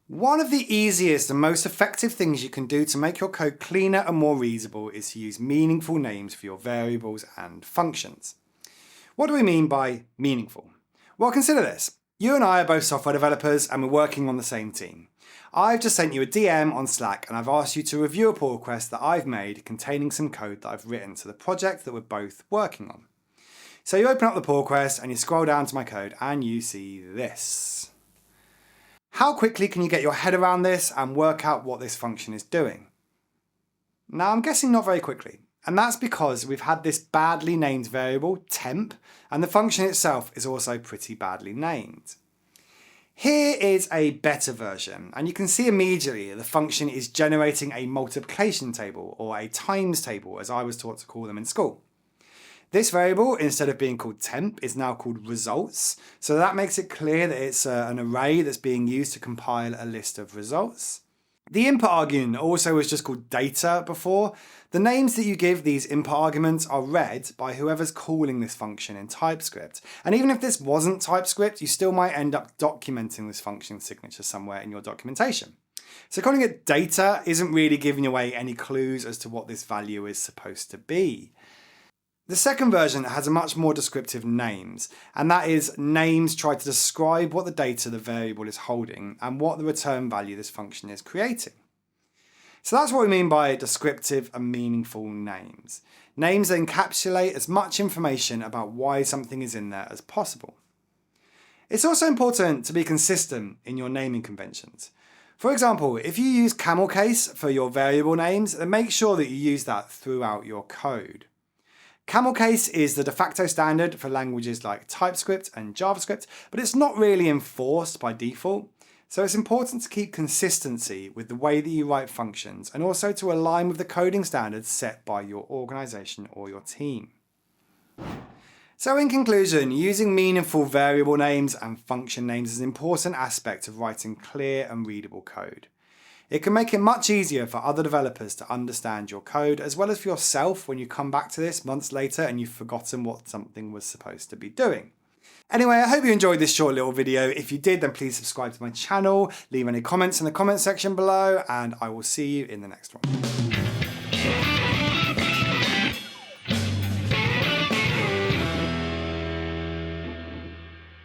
One of the easiest and most effective things you can do to make your code cleaner and more readable is to use meaningful names for your variables and functions. What do we mean by meaningful? Well, consider this. You and I are both software developers and we're working on the same team. I've just sent you a DM on Slack and I've asked you to review a pull request that I've made containing some code that I've written to the project that we're both working on. So you open up the pull request and you scroll down to my code and you see this. How quickly can you get your head around this and work out what this function is doing? Now I'm guessing not very quickly, and that's because we've had this badly named variable, temp, and the function itself is also pretty badly named. Here is a better version, and you can see immediately the function is generating a multiplication table, or a times table as I was taught to call them in school. This variable, instead of being called temp, is now called results. So that makes it clear that it's an array that's being used to compile a list of results. The input argument also was just called data before. The names that you give these input arguments are read by whoever's calling this function in TypeScript. And even if this wasn't TypeScript, you still might end up documenting this function signature somewhere in your documentation. So calling it data isn't really giving away any clues as to what this value is supposed to be. The second version has a much more descriptive names, and that is names try to describe what the data the variable is holding and what the return value this function is creating. So that's what we mean by descriptive and meaningful names. Names that encapsulate as much information about why something is in there as possible. It's also important to be consistent in your naming conventions. For example, if you use camel case for your variable names, then make sure that you use that throughout your code. Camel case is the de facto standard for languages like TypeScript and JavaScript, but it's not really enforced by default. So it's important to keep consistency with the way that you write functions and also to align with the coding standards set by your organization or your team. So in conclusion, using meaningful variable names and function names is an important aspect of writing clear and readable code. It can make it much easier for other developers to understand your code, as well as for yourself when you come back to this months later and you've forgotten what something was supposed to be doing. Anyway, I hope you enjoyed this short little video. If you did, then please subscribe to my channel, leave any comments in the comment section below, and I will see you in the next one.